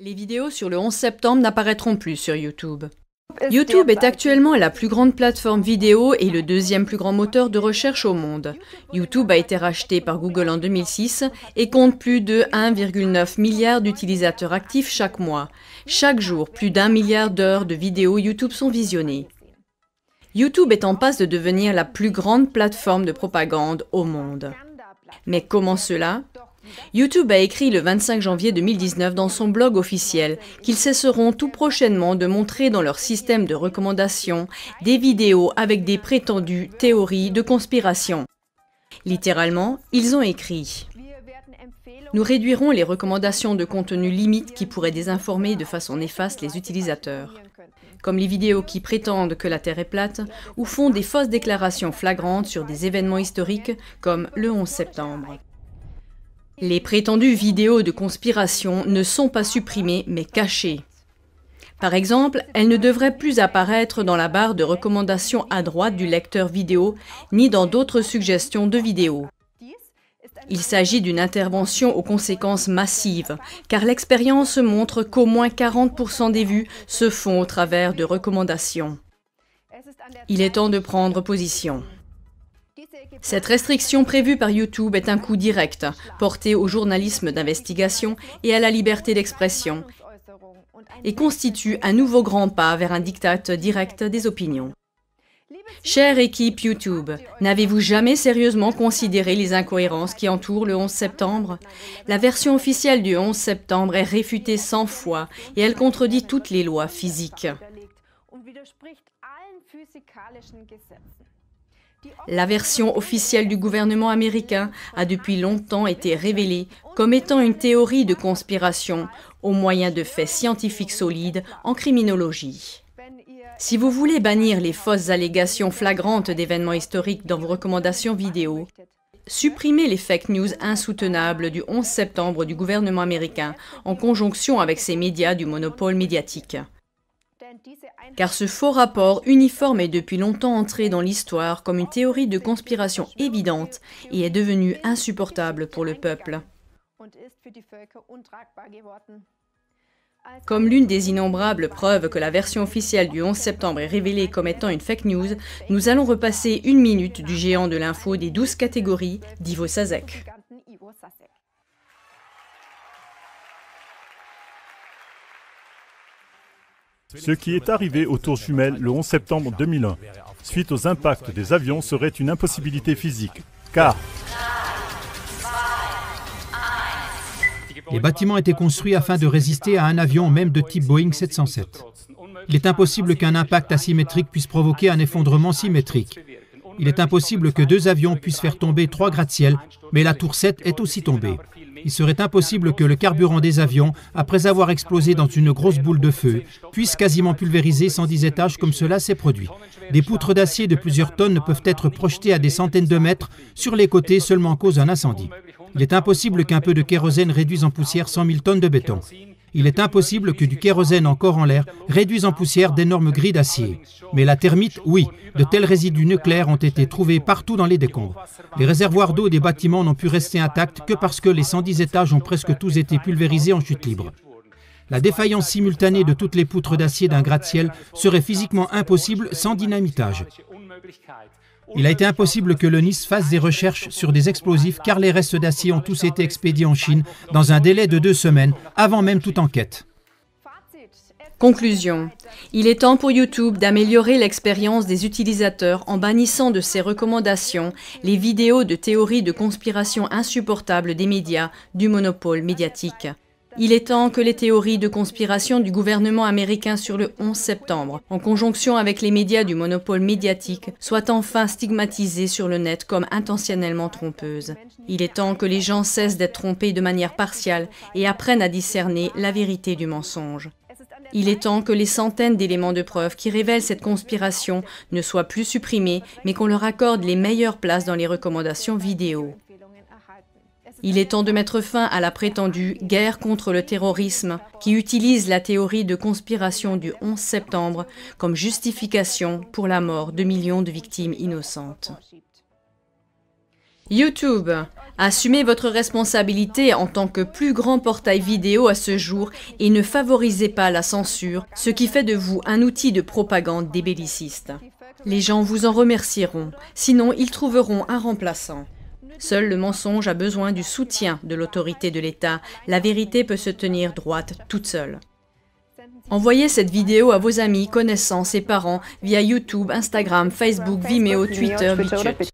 Les vidéos sur le 11 septembre n'apparaîtront plus sur YouTube. YouTube est actuellement la plus grande plateforme vidéo et le deuxième plus grand moteur de recherche au monde. YouTube a été racheté par Google en 2006 et compte plus de 1,9 milliard d'utilisateurs actifs chaque mois. Chaque jour, plus d'1 milliard d'heures de vidéos YouTube sont visionnées. YouTube est en passe de devenir la plus grande plateforme de propagande au monde. Mais comment cela ? YouTube a écrit le 25 janvier 2019 dans son blog officiel qu'ils cesseront tout prochainement de montrer dans leur système de recommandation des vidéos avec des prétendues théories de conspiration. Littéralement, ils ont écrit « Nous réduirons les recommandations de contenu limite qui pourraient désinformer de façon néfaste les utilisateurs, comme les vidéos qui prétendent que la Terre est plate ou font des fausses déclarations flagrantes sur des événements historiques comme le 11 septembre. » Les prétendues vidéos de conspiration ne sont pas supprimées, mais cachées. Par exemple, elles ne devraient plus apparaître dans la barre de recommandation à droite du lecteur vidéo, ni dans d'autres suggestions de vidéos. Il s'agit d'une intervention aux conséquences massives, car l'expérience montre qu'au moins 40% des vues se font au travers de recommandations. Il est temps de prendre position. Cette restriction prévue par YouTube est un coup direct, porté au journalisme d'investigation et à la liberté d'expression, et constitue un nouveau grand pas vers un diktat direct des opinions. Chère équipe YouTube, n'avez-vous jamais sérieusement considéré les incohérences qui entourent le 11 septembre? La version officielle du 11 septembre est réfutée 100 fois et elle contredit toutes les lois physiques. La version officielle du gouvernement américain a depuis longtemps été révélée comme étant une théorie de conspiration au moyen de faits scientifiques solides en criminologie. Si vous voulez bannir les fausses allégations flagrantes d'événements historiques dans vos recommandations vidéo, supprimez les fake news insoutenables du 11 septembre du gouvernement américain en conjonction avec ses médias du monopole médiatique. Car ce faux rapport uniforme est depuis longtemps entré dans l'histoire comme une théorie de conspiration évidente et est devenu insupportable pour le peuple. Comme l'une des innombrables preuves que la version officielle du 11 septembre est révélée comme étant une fake news, nous allons repasser une minute du géant de l'info des 12 catégories d'Ivo Sasek. Ce qui est arrivé aux Tours Jumelles le 11 septembre 2001, suite aux impacts des avions, serait une impossibilité physique, car les bâtiments étaient construits afin de résister à un avion même de type Boeing 707. Il est impossible qu'un impact asymétrique puisse provoquer un effondrement symétrique. Il est impossible que deux avions puissent faire tomber 3 gratte-ciel, mais la tour 7 est aussi tombée. Il serait impossible que le carburant des avions, après avoir explosé dans une grosse boule de feu, puisse quasiment pulvériser 110 étages comme cela s'est produit. Des poutres d'acier de plusieurs tonnes ne peuvent être projetées à des centaines de mètres sur les côtés seulement en cause d'un incendie. Il est impossible qu'un peu de kérosène réduise en poussière 100 000 tonnes de béton. Il est impossible que du kérosène encore en l'air réduise en poussière d'énormes grilles d'acier. Mais la termite, oui, de tels résidus nucléaires ont été trouvés partout dans les décombres. Les réservoirs d'eau des bâtiments n'ont pu rester intacts que parce que les 110 étages ont presque tous été pulvérisés en chute libre. La défaillance simultanée de toutes les poutres d'acier d'un gratte-ciel serait physiquement impossible sans dynamitage. Il a été impossible que le NIST fasse des recherches sur des explosifs car les restes d'acier ont tous été expédiés en Chine dans un délai de 2 semaines, avant même toute enquête. Conclusion. Il est temps pour YouTube d'améliorer l'expérience des utilisateurs en bannissant de ses recommandations les vidéos de théories de conspiration insupportables des médias du monopole médiatique. Il est temps que les théories de conspiration du gouvernement américain sur le 11 septembre, en conjonction avec les médias du monopole médiatique, soient enfin stigmatisées sur le net comme intentionnellement trompeuses. Il est temps que les gens cessent d'être trompés de manière partiale et apprennent à discerner la vérité du mensonge. Il est temps que les centaines d'éléments de preuve qui révèlent cette conspiration ne soient plus supprimés, mais qu'on leur accorde les meilleures places dans les recommandations vidéo. Il est temps de mettre fin à la prétendue guerre contre le terrorisme qui utilise la théorie de conspiration du 11 septembre comme justification pour la mort de millions de victimes innocentes. YouTube, assumez votre responsabilité en tant que plus grand portail vidéo à ce jour et ne favorisez pas la censure, ce qui fait de vous un outil de propagande des bellicistes. Les gens vous en remercieront, sinon ils trouveront un remplaçant. Seul le mensonge a besoin du soutien de l'autorité de l'État. La vérité peut se tenir droite toute seule. Envoyez cette vidéo à vos amis, connaissances et parents via YouTube, Instagram, Facebook, Vimeo, Twitter, BitChute.